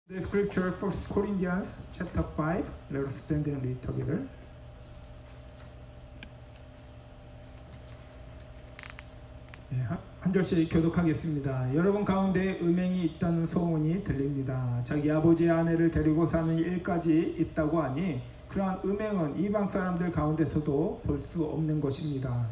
The scripture, 1 Corinthians chapter 5. Let us stand and read together. 한 절씩 교독하겠습니다. 여러분 가운데 음행이 있다는 소문이 들립니다. 자기 아버지의 아내를 데리고 사는 일까지 있다고 하니 그러한 음행은 이방 사람들 가운데서도 볼 수 없는 것입니다.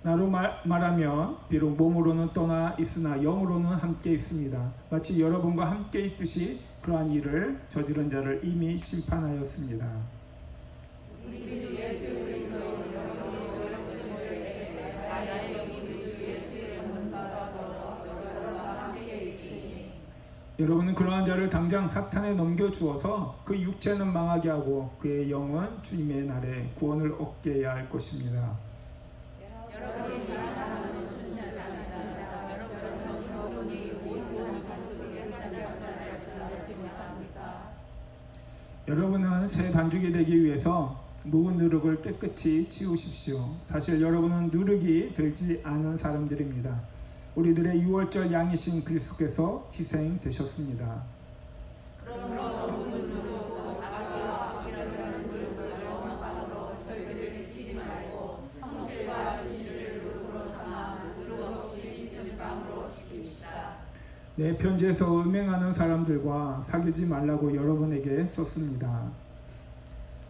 나로 말하면 비록 몸으로는 떠나 있으나 영으로는 함께 있습니다. 마치 여러분과 함께 있듯이 그러한 일을 저지른 자를 이미 심판하였습니다. 여러분은 그러한 자를 당장 사탄에 넘겨주어서 그 육체는 망하게 하고 그의 영은 주님의 날에 구원을 얻게 해야 할 것입니다. 여러분은 새 반죽이 되기 위해서 묵은 누룩을 깨끗이 치우십시오. 사실 여러분은 누룩이 들지 않은 사람들입니다. 우리들의 유월절 양이신 그리스도께서 희생되셨습니다. 내 편지에서 음행하는 사람들과 사귀지 말라고 여러분에게 썼습니다.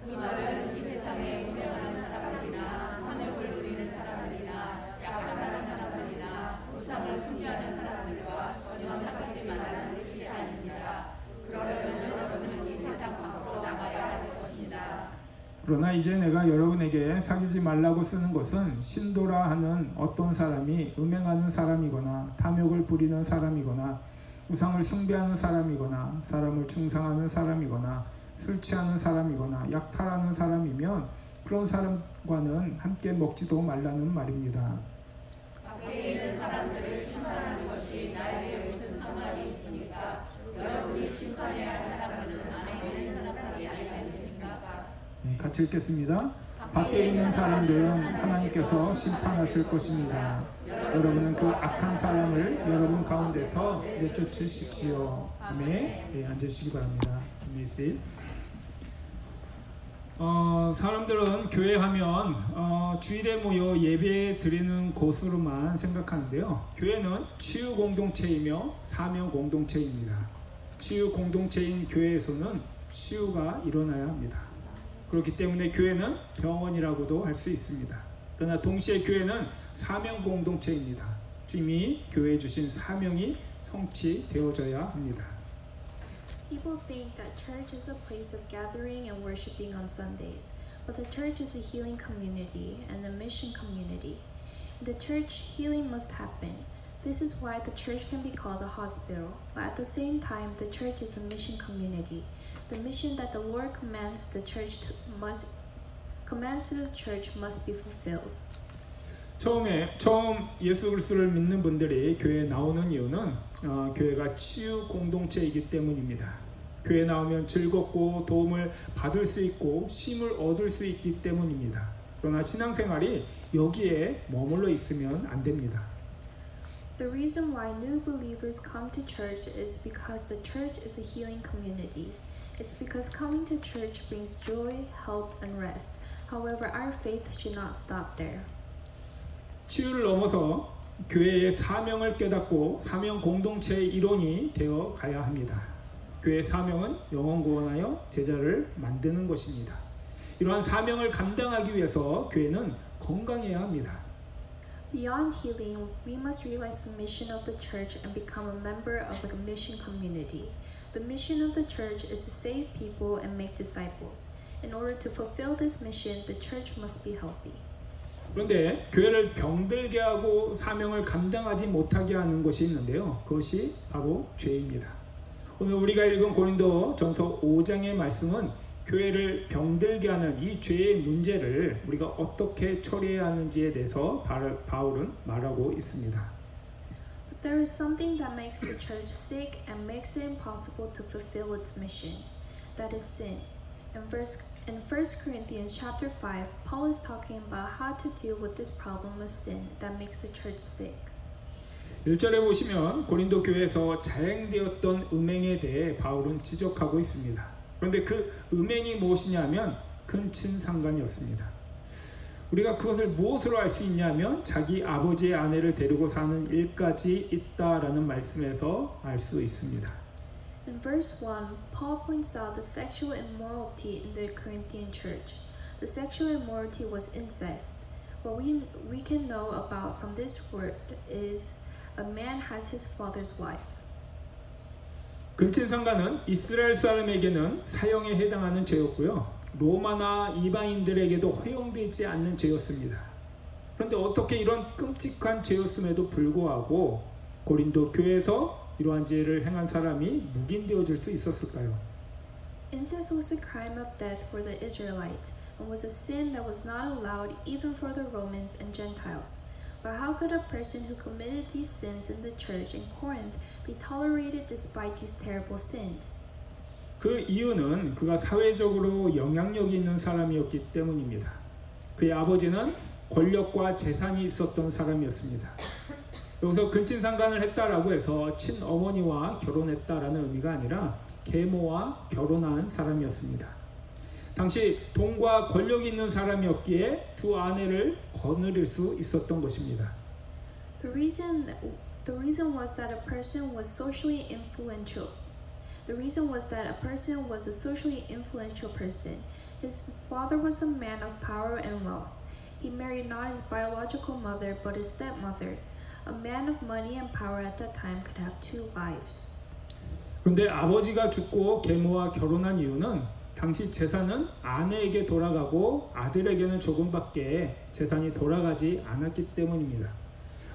이 말은 이 세상에 음행하는 사람들이나 탐욕을 부리는 사람들이나 약탈하는 사람들이나 우상을 숭배하는 사람들과 전혀 사귀지 말라는 뜻이 아닙니다. 그러려면 여러분은 이 세상 밖으로 나가야 할 것입니다. 그러나 이제 내가 여러분에게 사귀지 말라고 쓰는 것은 신도라 하는 어떤 사람이 음행하는 사람이거나 탐욕을 부리는 사람이거나 우상을 숭배하는 사람이거나 사람을 중상하는 사람이거나 술 취하는 사람이거나 약탈하는 사람이면 그런 사람과는 함께 먹지도 말라는 말입니다. 밖에 있는 사람들을 심판하는 것이 나에게 무슨 상관이 있습니까? 여러분이 심판해야 할 사람들은 안에 있는 사람이 아니겠습니까? 같이 읽겠습니다. 밖에 있는 사람들은 하나님께서 심판하실 것입니다. 여러분은 그 악한 사람을 여러분 가운데서 내쫓으십시오. 아멘. 앉으시기 바랍니다. 사람들은 교회하면 주일에 모여 예배 드리는 곳으로만 생각하는데요. 교회는 치유 공동체이며 사명 공동체입니다. 치유 공동체인 교회에서는 치유가 일어나야 합니다. 그렇기 때문에 교회는 병원이라고도 할 수 있습니다. 그러나 동시에 교회는 사명 공동체입니다. 주님이 교회에 주신 사명이 성취되어져야 합니다. People think that church is a place of gathering and worshiping on Sundays, but the church is a healing community and a mission community. In the church, healing must happen. This is why the church can be called a hospital, but at the same time, the church is a mission community. The mission that the Lord commands to the church must be fulfilled. 처음 예수 그리스도를 믿는 분들이 교회에 나오는 이유는 교회가 치유 공동체이기 때문입니다. 교회에 나오면 즐겁고 도움을 받을 수 있고 쉼을 얻을 수 있기 때문입니다. 그러나 신앙생활이 여기에 머물러 있으면 안 됩니다. The reason why new believers come to church is because the church is a healing community. It's because coming to church brings joy, help, and rest. However, our faith should not stop there. 치유를 넘어서 교회의 사명을 깨닫고 사명 공동체의 일원이 되어 가야 합니다. 교회의 사명은 영혼 구원하여 제자를 만드는 것입니다. 이러한 사명을 감당하기 위해서 교회는 건강해야 합니다. Beyond healing, we must realize the mission of the church and become a member of the mission community. The mission of the church is to save people and make disciples. In order to fulfill this mission, the church must be healthy. 그런데 교회를 병들게 하고 사명을 감당하지 못하게 하는 것이 있는데요. 그것이 바로 죄입니다. 오늘 우리가 읽은 고린도 전서 5장의 말씀은 교회를 병들게 하는 이 죄의 문제를 우리가 어떻게 처리해야 하는지에 대해서 바울은 말하고 있습니다. There is something that makes the church sick and makes it impossible to fulfill its mission. That is sin. In 1 Corinthians chapter 5, Paul is talking about how to deal with this problem of sin that makes the church sick. 1절에 보시면 고린도 교회에서 자행되었던 음행에 대해 바울은 지적하고 있습니다. 그런데 그 음행이 무엇이냐면 근친상간이었습니다. 우리가 그것을 무엇으로 알 수 있냐면 자기 아버지의 아내를 데리고 사는 일까지 있다라는 말씀에서 알 수 있습니다. In verse 1, Paul points out the sexual immorality in the Corinthian church. The sexual immorality was incest. What we can know about from this word is a man has his father's wife. 근친상간은 이스라엘 사람에게는 사형에 해당하는 죄였고요. 로마나 이방인들에게도 허용되지 않는 죄였습니다. 그런데 어떻게 이런 끔찍한 죄였음에도 불구하고 고린도 교회에서 이러한 죄를 행한 사람이 묵인되어질 수 있었을까요? Incest was a crime of death for the Israelites and was a sin that was not allowed even for the Romans and Gentiles. But how could a person who committed these sins in the church in Corinth be tolerated despite these terrible sins? 그 이유는 그가 사회적으로 영향력이 있는 사람이었기 때문입니다. 그의 아버지는 권력과 재산이 있었던 사람이었습니다. 여기서 근친상간을 했다라고 해서 친어머니와 결혼했다라는 의미가 아니라 계모와 결혼한 사람이었습니다. 당시 돈과 권력이 있는 사람이었기에 두 아내를 거느릴 수 있었던 것입니다. The reason was that a person was socially influential. The reason was that a person was a socially influential person. His father was a man of power and wealth. He married not his biological mother but his stepmother. A man of money and power at that time could have two wives. 그런데 아버지가 죽고 계모와 결혼한 이유는 당시 재산은 아내에게 돌아가고 아들에게는 조금밖에 재산이 돌아가지 않았기 때문입니다.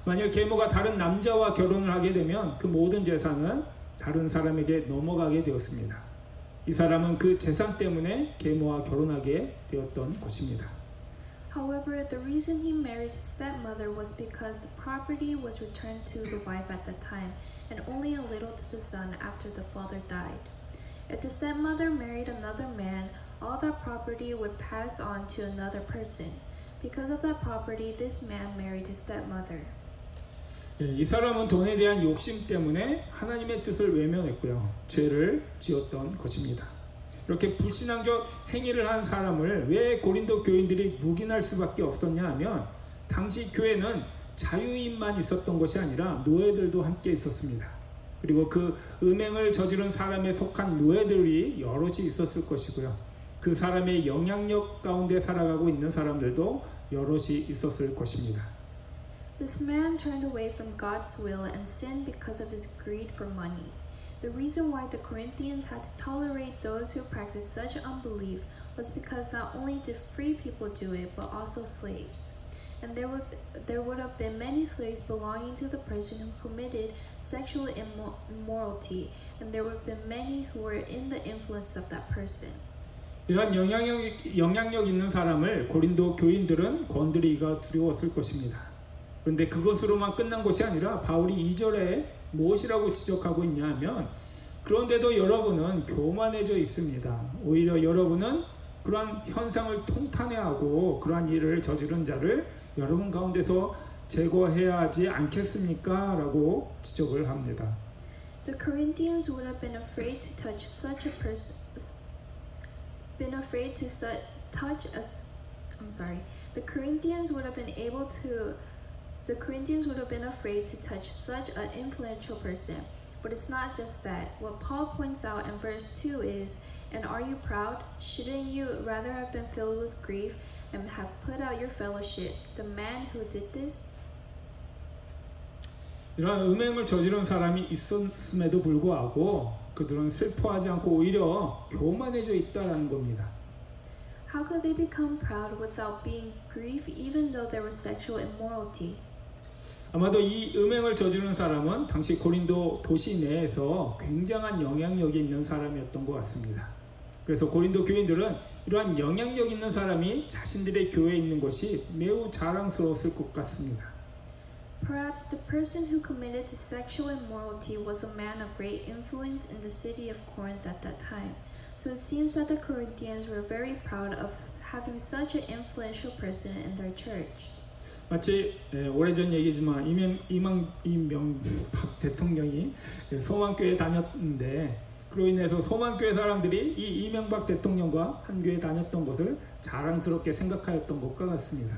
만약 계모가 다른 남자와 결혼을 하게 되면 그 모든 재산은 다른 사람에게 넘어가게 되었습니다. 이 사람은 그 재산 때문에 계모와 결혼하게 되었던 것입니다. However, the reason he married his stepmother was because the property was returned to the wife at that time and only a little to the son after the father died. If the stepmother married another man, all that property would pass on to another person. Because of that property, this man married his stepmother. 이 사람은 돈에 대한 욕심 때문에 하나님의 뜻을 외면했고요. 죄를 지었던 것입니다. 이렇게 불신앙적 행위를 한 사람을 왜 고린도 교인들이 묵인할 수밖에 없었냐 하면 당시 교회는 자유인만 있었던 것이 아니라 노예들도 함께 있었습니다. 그리고 그 음행을 저지른 사람에 속한 노예들이 여럿이 있었을 것이고요. 그 사람의 영향력 가운데 살아가고 있는 사람들도 여럿이 있었을 것입니다. This man turned away from God's will and sinned because of his greed for money. The reason why the Corinthians had to tolerate those who practiced such unbelief was because not only did free people do it, but also slaves. And there would have been many slaves belonging to the person who committed sexual immorality, and there would have been many who were in the influence of that person. 이런 영향력 있는 사람을 고린도 교인들은 건드리기가 두려웠을 것입니다. 그런데 그것으로만 끝난 것이 아니라 바울이 2절에 무엇이라고 지적하고 있냐 하면 그런데도 여러분은 교만해져 있습니다. 오히려 여러분은 그러한 현상을 통탄해하고 그러한 일을 저지른 자를 여러분 가운데서 제거해야 하지 않겠습니까? 라고 지적을 합니다. The Corinthians would have been afraid to touch such a person. The Corinthians would have been afraid to touch such an influential person. But it's not just that. What Paul points out in verse 2 is, and are you proud? Shouldn't you rather have been filled with grief and have put out your fellowship, the man who did this? 이러한 음행을 저지른 사람이 있었음에도 불구하고 그들은 슬퍼하지 않고 오히려 교만해져 있다라는 겁니다. How could they become proud without being grieved even though there was sexual immorality? 아마도 이 음행을 저지른 사람은 당시 고린도 도시 내에서 굉장한 영향력이 있는 사람이었던 것 같습니다. 그래서 고린도 교인들은 이러한 영향력 있는 사람이 자신들의 교회에 있는 것이 매우 자랑스러웠을 것 같습니다. Perhaps the person who committed the sexual immorality was a man of great influence in the city of Corinth at that time. So it seems that the Corinthians were very proud of having such an influential person in their church. 마치 오래전 얘기지만 이명박 대통령이 소망교회 다녔는데 그로 인해서 소망교회 사람들이 이 이명박 대통령과 한 교회 다녔던 것을 자랑스럽게 생각하였던 것과 같습니다.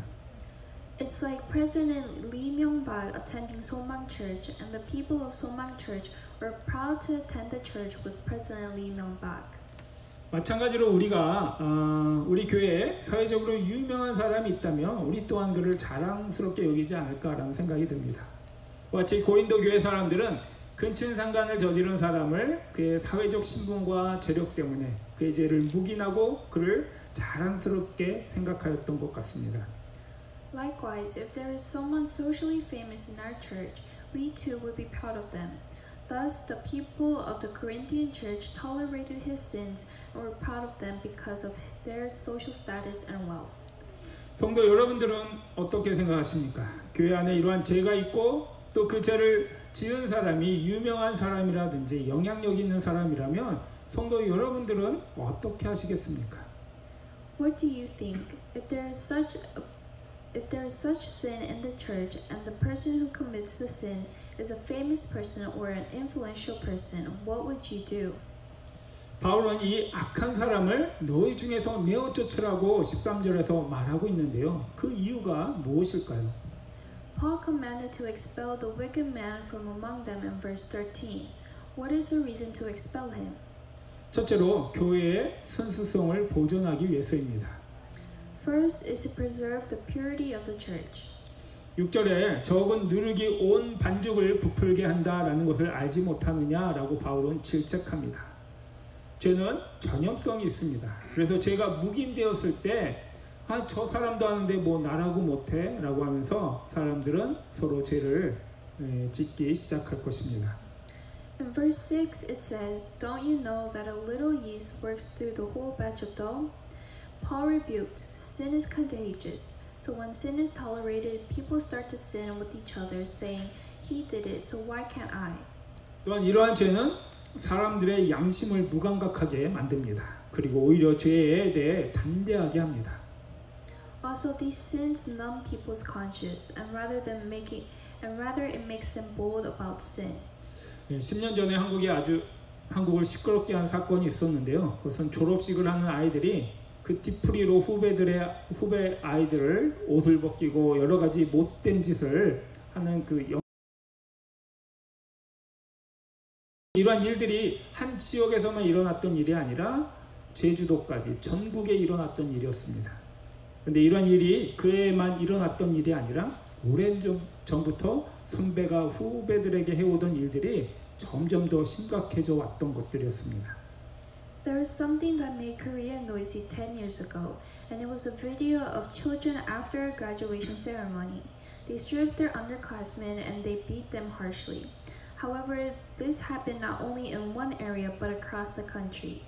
It's like President Lee Myung-bak attending Somang Church, and the people of Somang Church were proud to attend the church with President Lee Myung-bak. 마찬가지로 우리가 우리 교회에 사회적으로 유명한 사람이 있다면 우리 또한 그를 자랑스럽게 여기지 않을까라는 생각이 듭니다. 마치 고린도 교회 사람들은 근친상간을 저지른 사람을 그의 사회적 신분과 재력 때문에 그의 죄를 묵인하고 그를 자랑스럽게 생각하였던 것 같습니다. Likewise, if there is someone socially famous in our church, we too will be proud of them. Thus, the people of the Corinthian church tolerated his sins and were proud of them because of their social status and wealth. 성도 여러분들은 어떻게 생각하십니까? 교회 안에 이러한 죄가 있고 또 그 죄를 지은 사람이 유명한 사람이라든지 영향력 있는 사람이라면 성도 여러분들은 어떻게 하시겠습니까? What do you think? If there is such sin in the church and the person who commits the sin is a famous person or an influential person, what would you do? 바울은 이 악한 사람을 너희 중에서 내어 쫓으라고 13절에서 말하고 있는데요. 그 이유가 무엇일까요? Paul commanded to expel the wicked man from among them in verse 13. What is the reason to expel him? 첫째로 교회의 순수성을 보존하기 위해서입니다. First is to preserve the purity of the church. 6절에 적은 누르기 온 반죽을 부풀게 한다라는 것을 알지 못하느냐라고 바울은 질책합니다. 죄는 전염성이 있습니다. 그래서 죄가 묵인되었을 때 저 사람도 하는데 뭐 나라고 못해 라고 하면서 사람들은 서로 죄를 짓기 시작할 것입니다. In verse 6 it says, Don't you know that a little yeast works through the whole batch of dough? Paul rebuked, sin is contagious. So when sin is tolerated, people start to sin with each other, saying, He did it, so why can't I? 또한 이러한 죄는 사람들의 양심을 무감각하게 만듭니다. 그리고 오히려 죄에 대해 담대하게 합니다. Also, these sins numb people's conscience, and rather it makes them bold about sin. 10년 전에 한국을 시끄럽게 한 사건이 있었는데요. 그것은 졸업식을 하는 아이들이 그 뒤풀이로 후배 아이들을 옷을 벗기고 여러 가지 못된 짓을 하는 이러한 일들이 한 지역에서만 일어났던 일이 아니라 제주도까지 전국에 일어났던 일이었습니다. 그런데 이러한 일이 그에만 일어났던 일이 아니라 오랜 전부터 선배가 후배들에게 해오던 일들이 점점 더 심각해져 왔던 것들이었습니다. There was something that made Korea noisy 10 years ago, and it was a video of children after a graduation ceremony. They stripped their underclassmen and they beat them harshly. However, this happened not only in one area but across the country.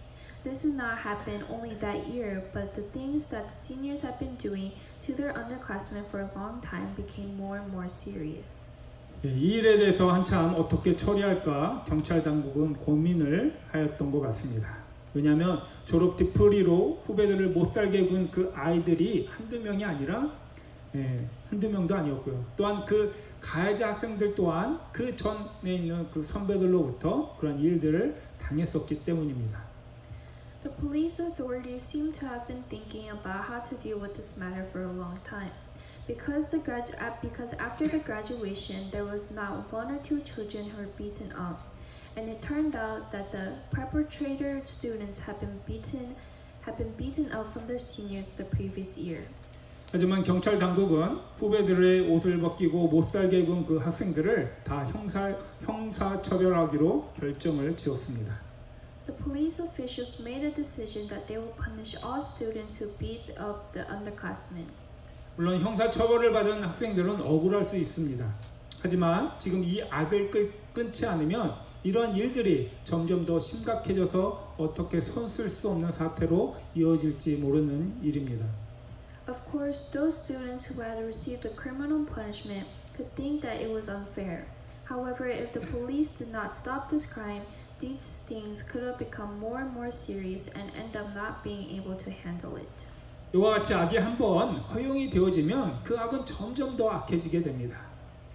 This did not happen only that year, but the things that the seniors had been doing to their underclassmen for a long time became more and more serious. 이 일에 대해서 한참 어떻게 처리할까 경찰 당국은 고민을 하였던 것 같습니다. 왜냐하면 졸업 뒤풀이로 후배들을 못살게 군 그 아이들이 한두 명이 아니라 한두 명도 아니었고요. 또한 그 가해자 학생들 또한 그 전에 있는 그 선배들로부터 그런 일들을 당했었기 때문입니다. The police authorities seem to have been thinking about how to deal with this matter for a long time. Because after the graduation, there was not one or two children who were beaten up. And it turned out that the preparatory students had been beaten up from their seniors the previous year. 하지만 경찰 당국은 후배들의 옷을 벗기고 못살게 군 그 학생들을 다 형사 처벌하기로 결정을 지었습니다. The police officials made a decision that they will punish all students who beat up the underclassmen. 물론 형사 처벌을 받은 학생들은 억울할 수 있습니다. 하지만 지금 이 악을 끊지 않으면 이러한 일들이 점점 더 심각해져서 어떻게 손쓸 수 없는 사태로 이어질지 모르는 일입니다. Of course, those students who had received a criminal punishment could think that it was unfair. However, if the police did not stop this crime, these things could have become more and more serious and end up not being able to handle it. 이와 같이 악이 한번 허용이 되어지면 그 악은 점점 더 악해지게 됩니다.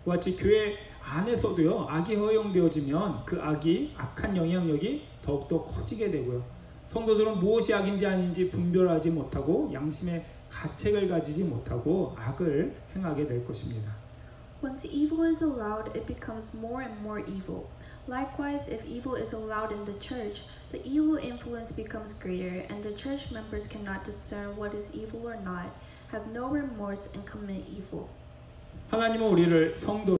이와 같이 교회 안에서도요, 악이 허용되어지면 그 악이 악한 영향력이 더욱더 커지게 되고요. 성도들은 무엇이 악인지 아닌지 분별하지 못하고 양심의 가책을 가지지 못하고 악을 행하게 될 것입니다. Once evil is allowed, it becomes more and more evil. Likewise, if evil is allowed in the church, the evil influence becomes greater, and the church members cannot discern what is evil or not, have no remorse, and commit evil. 하나님은 우리를 성도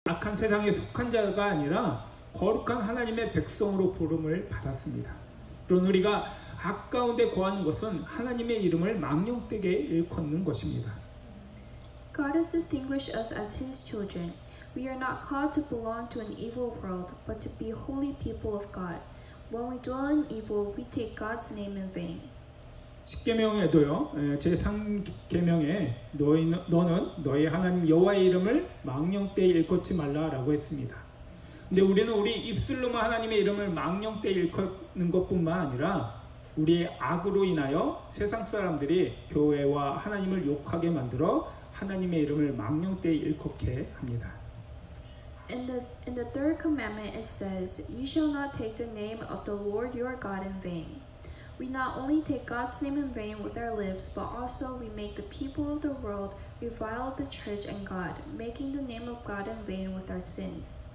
악한 세상에 속한 자가 아니라 거룩한 하나님의 백성으로 부름을 받았습니다. 그런 우리가 악 가운데 거하는 것은 하나님의 이름을 망령되게 일컫는 것입니다. God has distinguished us as His children. We are not called to belong to an evil world, but to be holy people of God. When we dwell in evil, we take God's name in vain. 십계명에도요, 제3계명에 너는 너의 하나님 여호와의 이름을 망령되이 일컫지 말라라고 했습니다. 근데 우리는 우리 입술로만 하나님의 이름을 망령되이 일컫는 것뿐만 아니라 우리의 악으로 인하여 세상 사람들이 교회와 하나님을 욕하게 만들어 하나님의 이름을 망령되이 일컫게 합니다. In the third commandment it says, "You shall not take the name of the Lord your God in vain." We not only take God's name in vain with our lips, but also we make the people of the world revile the church and God, making the name of God in vain with our sins.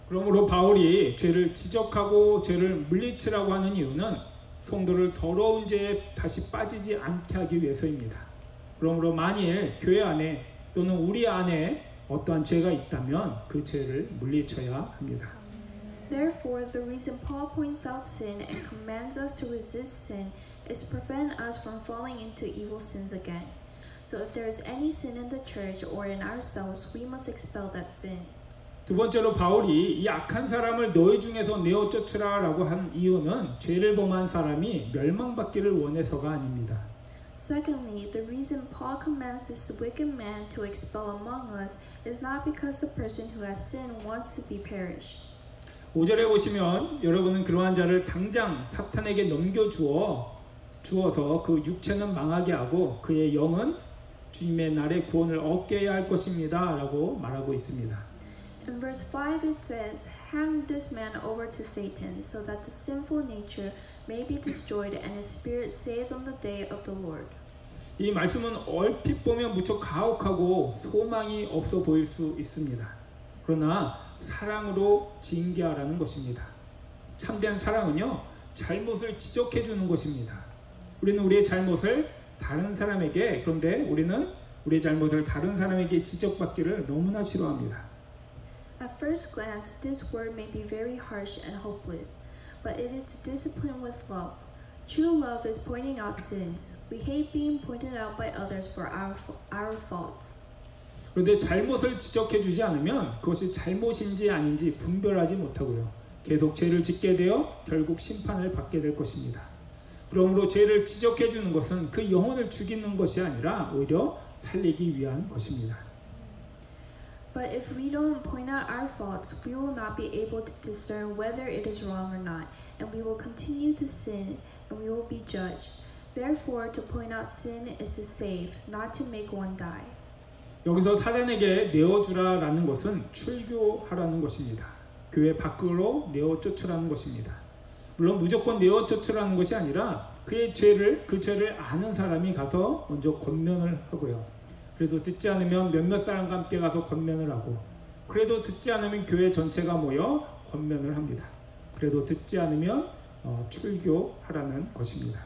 그러므로 바울이 죄를 지적하고 죄를 물리치라고 하는 이유는 성도를 더러운 죄에 다시 빠지지 않게 하기 위해서입니다. 그러므로 만일 교회 안에 또는 우리 안에 어떠한 죄가 있다면 그 죄를 물리쳐야 합니다. Therefore, the reason Paul points out sin and commands us to resist sin is to prevent us from falling into evil sins again. So if there is any sin in the church or in ourselves, we must expel that sin. 두 번째로 바울이 이 악한 사람을 너희 중에서 내어 쫓으라라고 한 이유는 죄를 범한 사람이 멸망받기를 원해서가 아닙니다. Secondly, the reason Paul commands this wicked man to expel among us is not because the person who has sinned wants to be perished. 5절에 보시면 여러분은 그러한 자를 당장 사탄에게 넘겨주어서 그 육체는 망하게 하고 그의 영은 주님의 날에 구원을 얻게 해야 할 것입니다 라고 말하고 있습니다. In verse 5 it says, "Hand this man over to Satan, so that the sinful nature may be destroyed and his spirit saved on the day of the Lord." 이 말씀은 얼핏 보면 무척 가혹하고 소망이 없어 보일 수 있습니다. 그러나 사랑으로 징계하라는 것입니다. 참된 사랑은요, 잘못을 지적해 주는 것입니다. 우리는 우리의 잘못을 다른 사람에게, 그런데 우리는 우리의 잘못을 다른 사람에게 지적받기를 너무나 싫어합니다. At first glance, this word may be very harsh and hopeless, but it is to discipline with love. True love is pointing out sins. We hate being pointed out by others for our faults. 그런데 잘못을 지적해 주지 않으면 그것이 잘못인지 아닌지 분별하지 못하고요. 계속 죄를 짓게 되어 결국 심판을 받게 될 것입니다. 그러므로 죄를 지적해 주는 것은 그 영혼을 죽이는 것이 아니라 오히려 살리기 위한 것입니다. But if we don't point out our faults, we will not be able to discern whether it is wrong or not, and we will continue to sin, and we will be judged. Therefore, to point out sin is to save, not to make one die. 여기서 사단에게 내어주라라는 것은 출교하라는 것입니다. 교회 밖으로 내어 쫓으라는 것입니다. 물론 무조건 내어 쫓으라는 것이 아니라 그 죄를 아는 사람이 가서 먼저 권면을 하고요. 그래도 듣지 않으면 몇몇 사람과 함께 가서 권면을 하고, 그래도 듣지 않으면 교회 전체가 모여 권면을 합니다. 그래도 듣지 않으면 출교하라는 것입니다.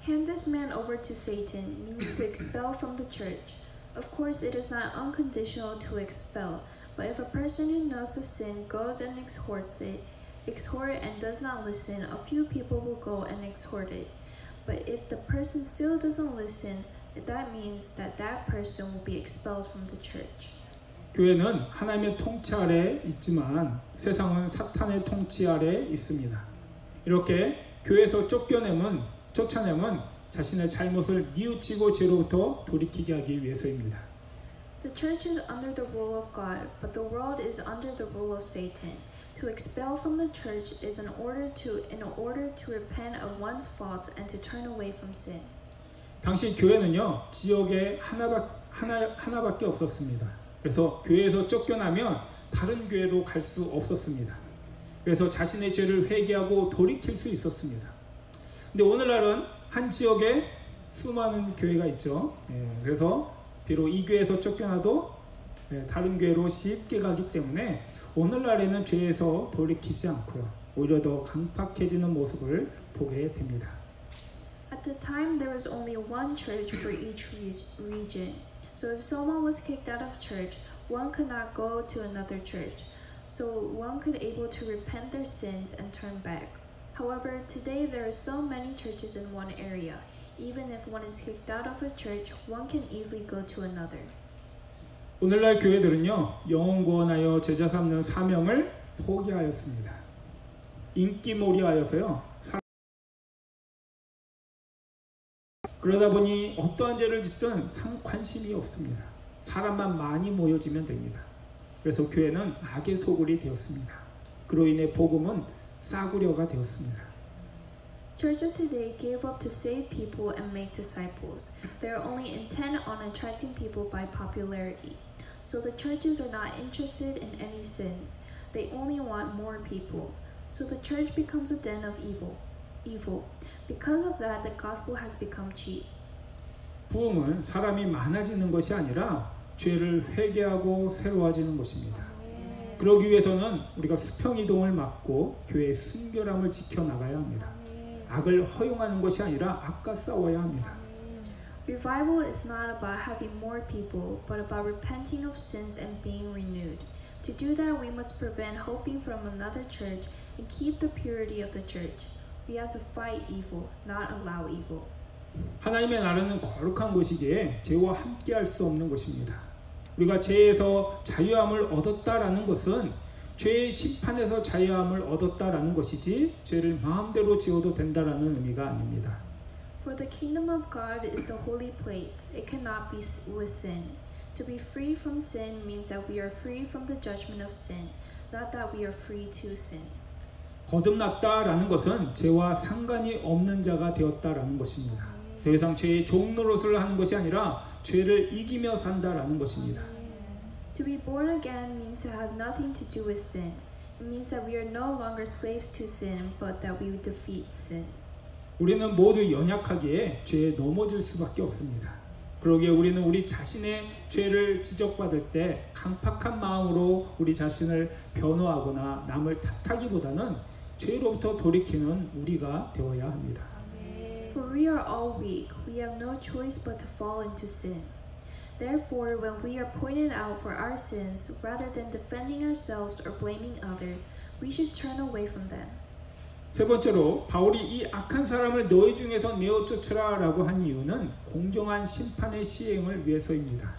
Hand this man over to Satan means to expel from the church. Of course, it is not unconditional to expel, but if a person who knows the sin goes and exhort and does not listen, a few people will go and exhort it. But if the person still doesn't listen, that means that person will be expelled from the church. 교회는 하나님의 통치 아래 있지만 세상은 사탄의 통치 아래 있습니다. 이렇게 교회에서 쫓아내면 자신의 잘못을 뉘우치고 죄로부터 돌이키게 하기 위해서입니다. The church is under the rule of God, but the world is under the rule of Satan. To expel from the church is in order to repent of one's faults and to turn away from sin. 당시 교회는요 지역에 하나밖에 없었습니다. 그래서 교회에서 쫓겨나면 다른 교회로 갈 수 없었습니다. 그래서 자신의 죄를 회개하고 돌이킬 수 있었습니다. 근데 오늘날은 한 지역에 수많은 교회가 있죠. 그래서 비록 이 교회에서 쫓겨나도 다른 교회로 쉽게 가기 때문에 오늘날에는 죄에서 돌이키지 않고요. 오히려 더 강팍해지는 모습을 보게 됩니다. At the time, there was only one church for each region. So if someone was kicked out of church, one could not go to another church. So one could able to repent their sins and turn back. However, today there are so many churches in one area. Even if one is kicked out of a church, one can easily go to another. 오늘날 교회들은요 영혼 구원하여 제자 삼는 사명을 포기하였습니다. 인기몰이하여서요. 그러다 보니 어떠한 죄를 짓든 관심이 없습니다. 사람만 많이 모여지면 됩니다. 그래서 교회는 악의 소굴이 되었습니다. 그로 인해 복음은 싸구려가 되었습니다. Churches today gave up to save people and make disciples. They are only intent on attracting people by popularity. So the churches are not interested in any sins. They only want more people. So the church becomes a den of evil. Because of that, the gospel has become cheap. 부흥은 사람이 많아지는 것이 아니라 죄를 회개하고 새로워지는 것입니다. 그러기 위해서는 우리가 수평이동을 막고 교회의 순결함을 지켜나가야 합니다. 악을 허용하는 것이 아니라 악과 싸워야 합니다. Revival is not about having more people, but about repenting of sins and being renewed. To do that, we must prevent hoping from another church and keep the purity of the church. We have to fight evil, not allow evil. 하나님의 나라는 거룩한 곳이기에 죄와 함께할 수 없는 곳입니다. 우리가 죄에서 자유함을 얻었다라는 것은 죄의 심판에서 자유함을 얻었다라는 것이지 죄를 마음대로 지어도 된다라는 의미가 아닙니다. For the kingdom of God is the holy place. It cannot be with sin. To be free from sin means that we are free from the judgment of sin, not that we are free to sin. 거듭났다라는 것은 죄와 상관이 없는 자가 되었다라는 것입니다. 더 이상 죄의 종노릇을 하는 것이 아니라 죄를 이기며 산다라는 것입니다. To be born again means to have nothing to do with sin. It means that we are no longer slaves to sin, but that we defeat sin. 우리는 모두 연약하기에 죄에 넘어질 수밖에 없습니다. 그러기에 우리는 우리 자신의 죄를 지적받을 때 강팍한 마음으로 우리 자신을 변호하거나 남을 탓하기보다는 죄로부터 돌이키는 우리가 되어야 합니다. For we are all weak. We have no choice but to fall into sin. Therefore, when we are pointed out for our sins, rather than defending ourselves or blaming others, we should turn away from them. 세 번째로 바울이 이 악한 사람을 너희 중에서 내어 쫓으라라고 한 이유는 공정한 심판의 시행을 위해서입니다.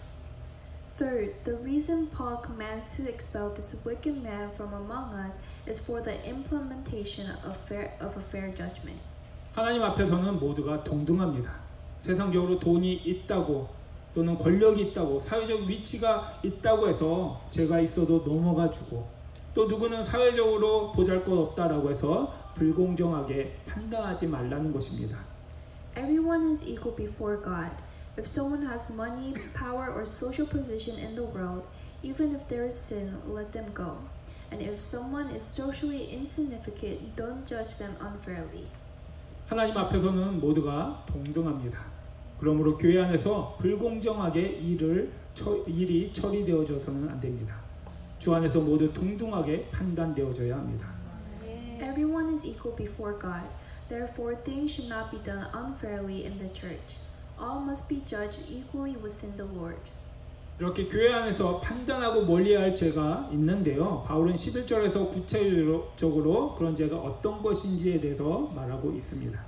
Third, the reason Paul commands to expel this wicked man from among us is for the implementation of a fair judgment. 하나님 앞에서는 모두가 동등합니다. 세상적으로 돈이 있다고 또는 권력이 있다고 사회적 위치가 있다고 해서 죄가 있어도 넘어가주고 또 누구는 사회적으로 보잘것없다라고 해서 불공정하게 판단하지 말라는 것입니다. Everyone is equal before God. If someone has money, power, or social position in the world, even if there is sin, let them go. And if someone is socially insignificant, don't judge them unfairly. 하나님 앞에서는 모두가 동등합니다. 그러므로 교회 안에서 불공정하게 일이 처리되어져서는 안 됩니다. 주 안에서 모두 동등하게 판단되어져야 합니다. Everyone is equal before God. Therefore, things should not be done unfairly in the church. All must be judged equally within the Lord. 이렇게 교회 안에서 판단하고 멀리해야 할 죄가 있는데요. 바울은 11절에서 구체적으로 그런 죄가 어떤 것인지에 대해서 말하고 있습니다.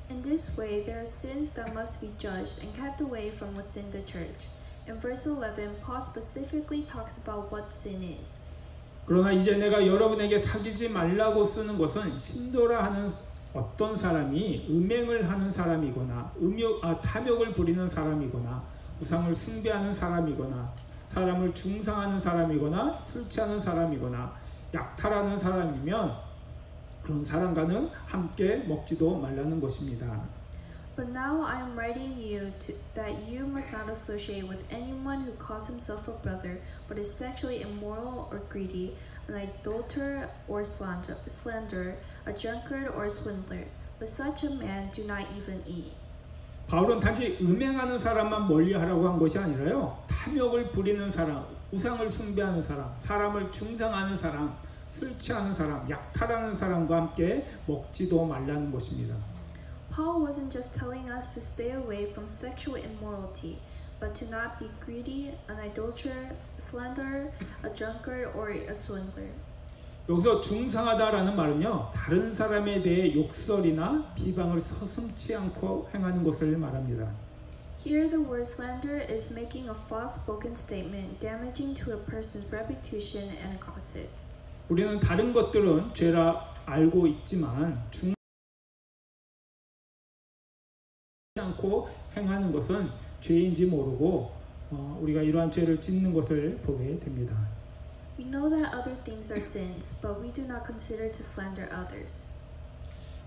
In this way, there are sins that must be judged and kept away from within the church. In verse 11, Paul specifically talks about what sin is. 그러나 이제 내가 여러분에게 사귀지 말라고 쓰는 것은 신도라 하는 어떤 사람이 음행을 하는 사람이거나 탐욕을 부리는 사람이거나 우상을 숭배하는 사람이거나 사람을 중상하는 사람이거나 술 취하는 사람이거나 약탈하는 사람이면 그런 사람과는 함께 먹지도 말라는 것입니다. But now I am writing you that you must not associate with anyone who calls himself a brother, but is sexually immoral or greedy, an adulterer or slanderer, a drunkard or swindler. With such a man do not even eat. 바울은 단지 음행하는 사람만 멀리하라고 한 것이 아니라요. 탐욕을 부리는 사람, 우상을 숭배하는 사람, 사람을 중상하는 사람, 술 취하는 사람, 약탈하는 사람과 함께 먹지도 말라는 것입니다. Paul wasn't just telling us to stay away from sexual immorality, but to not be greedy, an adulterer, slanderer, a drunkard, or a swindler. 여기서 중상하다라는 말은요, 다른 사람에 대해 욕설이나 비방을 서슴지 않고 행하는 것을 말합니다. Here the word slander is making a false-spoken statement damaging to a person's reputation and gossip. 우리는 다른 것들은 죄라 알고 있지만 않고 행하는 것은 죄인지 모르고 우리가 이러한 죄를 짓는 것을 보게 됩니다. We know that other things are sins, but we do not consider to slander others.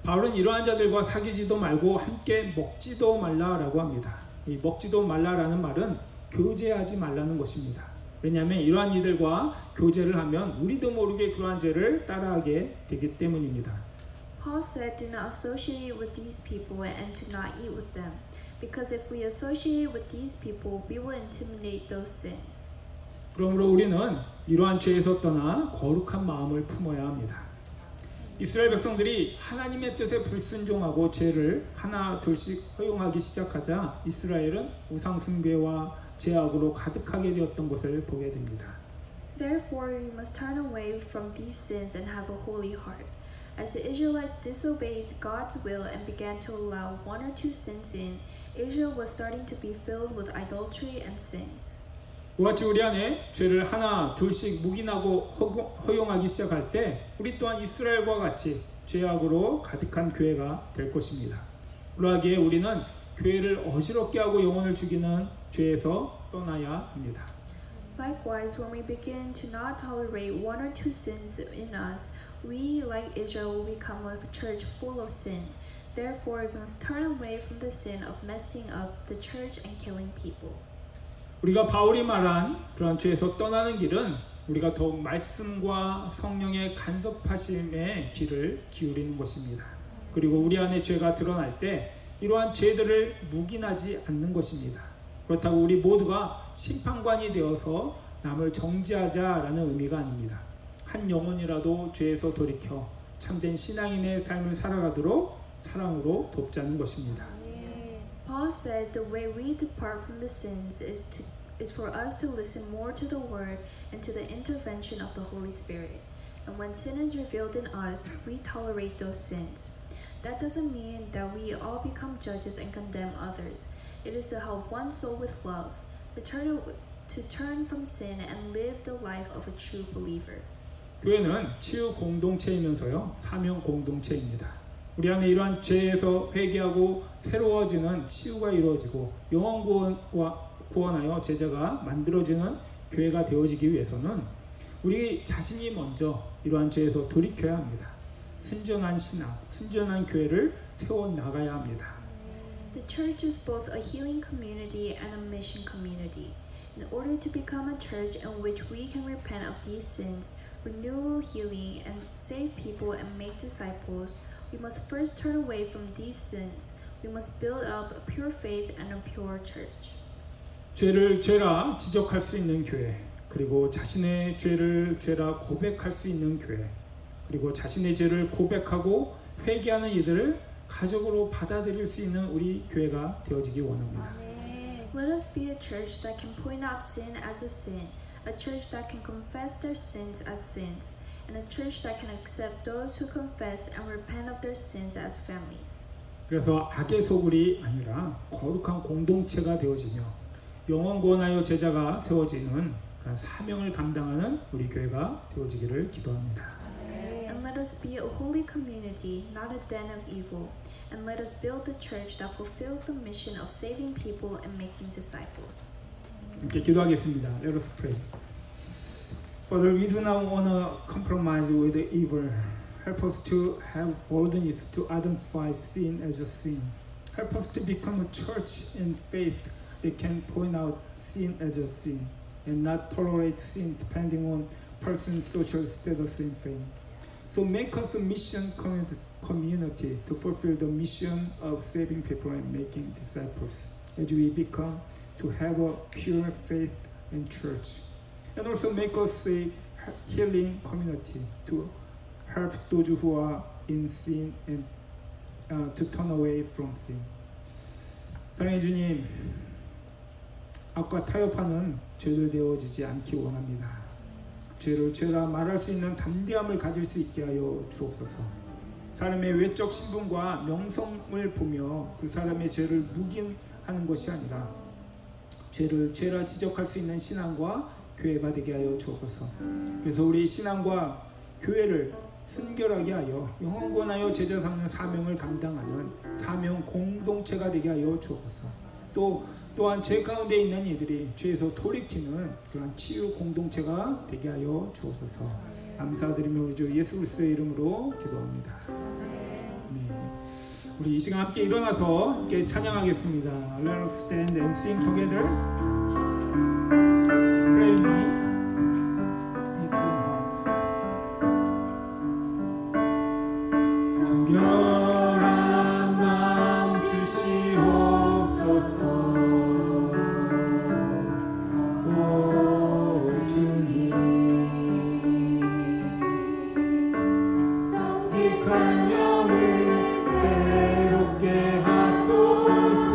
바울은 이러한 자들과 사귀지도 말고 함께 먹지도 말라라고 합니다. 이 먹지도 말라라는 말은 교제하지 말라는 것입니다. 왜냐하면 이러한 이들과 교제를 하면 우리도 모르게 그러한 죄를 따라하게 되기 때문입니다. Paul said, "Do not associate with these people and do not eat with them, because if we associate with these people, we will intimidate those sins." 그러므로 우리는 이러한 죄에서 떠나 거룩한 마음을 품어야 합니다. 이스라엘 백성들이 하나님의 뜻에 불순종하고 죄를 하나 둘씩 허용하기 시작하자 이스라엘은 우상 숭배와 죄악으로 가득하게 되었던 것을 보게 됩니다. Therefore, we must turn away from these sins and have a holy heart. As the Israelites disobeyed God's will and began to allow one or two sins in, Israel was starting to be filled with idolatry and sins. 이와 같이 우리 안에 죄를 하나 둘씩 묵인하고 허용하기 시작할 때 우리 또한 이스라엘과 같이 죄악으로 가득한 교회가 될 것입니다. 그러하기에 우리는 교회를 어지럽게 하고 영혼을 죽이는 죄에서 떠나야 합니다. Likewise, when we begin to not tolerate one or two sins in us, we, like Israel, will become a church full of sin. Therefore, we must turn away from the sin of messing up the church and killing people. 우리가 바울이 말한 그런 죄에서 떠나는 길은 우리가 더욱 말씀과 성령의 간섭하심에 귀를 기울이는 것입니다. 그리고 우리 안에 죄가 드러날 때 이러한 죄들을 묵인하지 않는 것입니다. 그렇다고 우리 모두가 심판관이 되어서 남을 정죄하자라는 의미가 아닙니다. 한 영혼이라도 죄에서 돌이켜 참된 신앙인의 삶을 살아가도록 사랑으로 돕자는 것입니다. Paul said the way we depart from the sins is for us to listen more to the word and to the intervention of the Holy Spirit. And when sin is revealed in us, we tolerate those sins. That doesn't mean that we all become judges and condemn others. It is to help one soul with love, to turn from sin and live the life of a true believer. 교회는 치유 공동체이면서요 사명 공동체입니다. 우리 안에 이러한 죄에서 회개하고 새로워지는 치유가 이루어지고 영혼 구원하여 제자가 만들어지는 교회가 되어지기 위해서는 우리 자신이 먼저 이러한 죄에서 돌이켜야 합니다. 순전한 신앙, 순전한 교회를 세워나가야 합니다. The church is both a healing community and a mission community. In order to become a church in which we can repent of these sins, renew healing, and save people and make disciples, we must first turn away from these sins. We must build up a pure faith and a pure church. 죄를 죄라 지적할 수 있는 교회, 그리고 자신의 죄를 죄라 고백할 수 있는 교회, 그리고 자신의 죄를 고백하고 회개하는 이들을 가족으로 받아들일 수 있는 우리 교회가 되어지기 원합니다. Let us be a church that can point out sin as a sin, a church that can confess their sins as sins, and a church that can accept those who confess and repent of their sins as families. 그래서 악의 소굴이 아니라 거룩한 공동체가 되어지며 영원 구원하여 제자가 세워지는 그런 사명을 감당하는 우리 교회가 되어지기를 기도합니다. And let us be a holy community, not a den of evil, and let us build the church that fulfills the mission of saving people and making disciples. 이렇게 기도하겠습니다. Let us pray. Father, we do not want to compromise with the evil. Help us to have boldness to identify sin as a sin. Help us to become a church in faith that can point out sin as a sin and not tolerate sin depending on person's social status and fame. So make us a mission community to fulfill the mission of saving people and making disciples as we become to have a pure faith in church. And also make us a healing community to help those who are in sin and to turn away from sin. 사랑해 주님, 악과 타협하는 죄들 되어지지 않기 원합니다. 죄를 죄라 말할 수 있는 담대함을 가질 수 있게 하여 주옵소서. 사람의 외적 신분과 명성을 보며 그 사람의 죄를 묵인하는 것이 아니라 죄를 죄라 지적할 수 있는 신앙과 교회가 되게 하여 주옵소서. 그래서 우리 신앙과 교회를 순결하게 하여 영원권하여 제자 삼는 사명을 감당하는 사명 공동체가 되게 하여 주옵소서. 또한 죄 가운데 있는 이들이 죄에서 돌이키는 그런 치유 공동체가 되게 하여 주옵소서. 감사드리며 우리 주 예수 그리스도의 이름으로 기도합니다. 네. 우리 이 시간 함께 일어나서 함께 찬양하겠습니다. Let us stand and sing together. Pray me. 정결한 마음 주시옵소서. 오 주님, 정직한 영을 새롭게 하소서.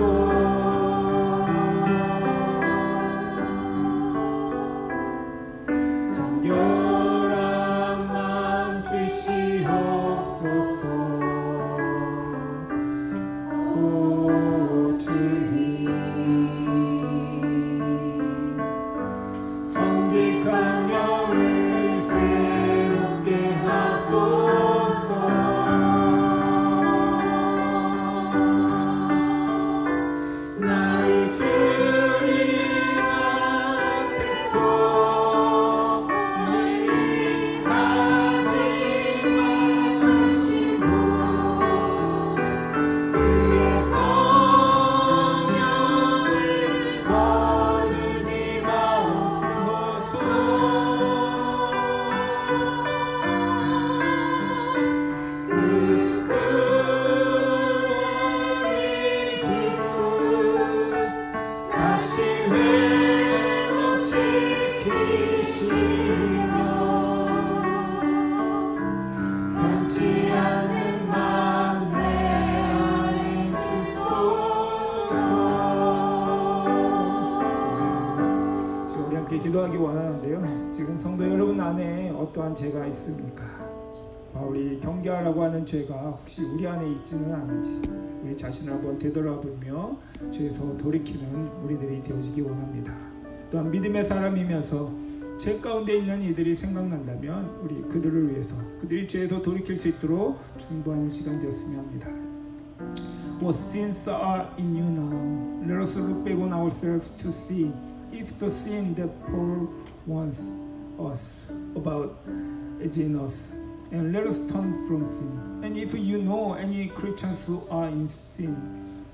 정결한 마음 주시옵소서. 정직한 영을 새롭게 하소서. 나를 주님 앞에서 미리 하지 마시고 주의 성령을 거두지 마옵소서. 그 구원의 기쁨 다시 회복시키시며 변치 않는 마음 내 안에 주소서. 우리 함께 기도하기 원하는데요. 지금 성도 여러분 안에 어떠한 죄가 있습니까? 우리 경계하라고 하는 죄가 혹시 우리 안에 있지는 않은지 우리 자신을 한번 되돌아보며 죄에서 돌이키는 우리들이 되어지기 원합니다. 또한 믿음의 사람이면서 죄 가운데 있는 이들이 생각난다면 우리 그들을 위해서 그들이 죄에서 돌이킬 수 있도록 중보하는 시간 되었으면 합니다. What sins are in you now? Let us look back on ourselves to see if the sin that Paul warns us about is in us. And let us turn from sin. And if you know any Christians who are in sin,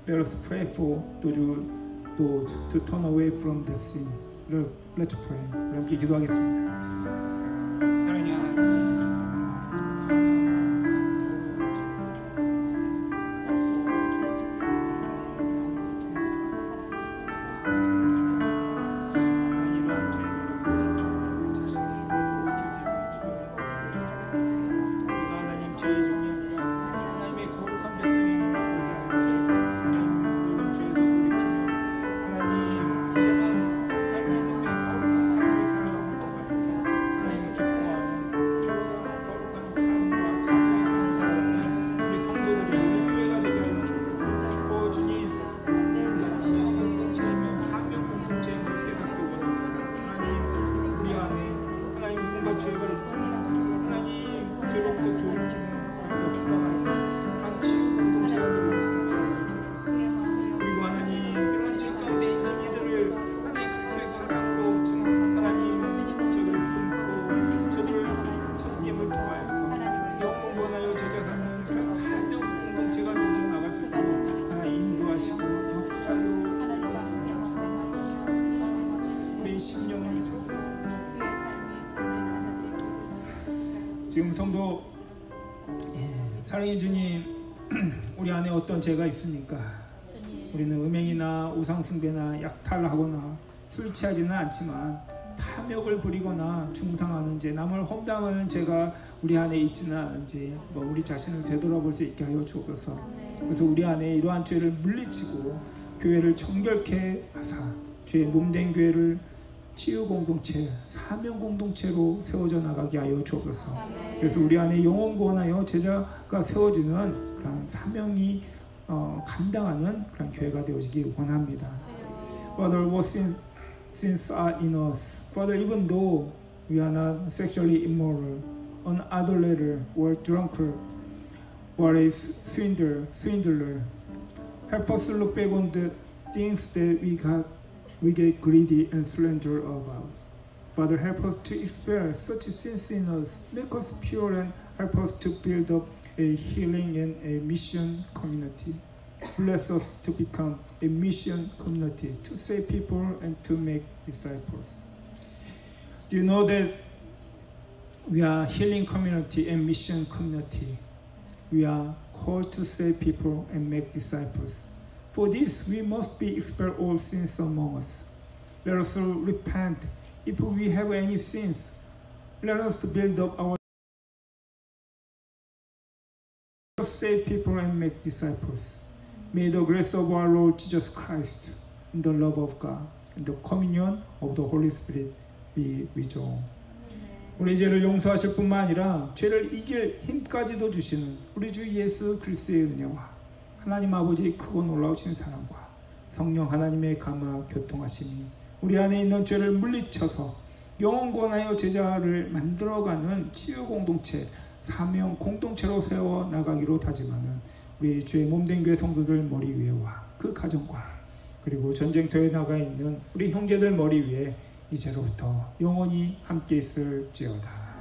let us pray for those to turn away from the sin. Let's pray. 함께 기도하겠습니다. 사랑의 하나님, 지금 성도 사랑의 주님, 우리 안에 어떤 죄가 있습니까? 우리는 음행이나 우상숭배나 약탈하거나 술 취하지는 않지만 탐욕을 부리거나 중상하는 죄, 남을 험담하는 죄가 우리 안에 있지는 않은지 우리 자신을 되돌아볼 수 있게 하여 주옵소서. 그래서 우리 안에 이러한 죄를 물리치고 교회를 정결케 하사 주의 몸된 교회를 치유 공동체, 사명 공동체로 세워져 나가게 하여 주옵소서. 그래서 우리 안에 영혼 구원하여 제자가 세워지는 그런 사명이 감당하는 그런 교회가 되어지기 원합니다. Father, what sins are in us? Father, even though we are not sexually immoral, an idolater, or drunkard, or a swindler, help us to look back on the things that we get greedy and slender about. Father, help us to expel such sins in us, make us pure, and help us to build up a healing and a mission community. Bless us to become a mission community, to save people and to make disciples. Do you know that we are healing community and mission community? We are called to save people and make disciples. For this, we must be expel all sins among us. Let us repent if we have any sins. Let us build up our save people and make disciples. May the grace of our Lord Jesus Christ, and the love of God, and the communion of the Holy Spirit be with you. 우리 죄를 용서하실 뿐만 아니라 죄를 이길 힘까지도 주시는 우리 주 예수 그리스도의 은혜와 하나님 아버지의 크고 놀라우신 사랑과 성령 하나님의 감화 교통하심이 우리 안에 있는 죄를 물리쳐서 영혼 구원하여 제자를 만들어가는 치유 공동체, 사명 공동체로 세워 나가기로 다짐하는 우리 주의 몸된 교회 성도들 머리 위에와 그 가정과 그리고 전쟁터에 나가 있는 우리 형제들 머리 위에 이제로부터 영원히 함께 있을지어다.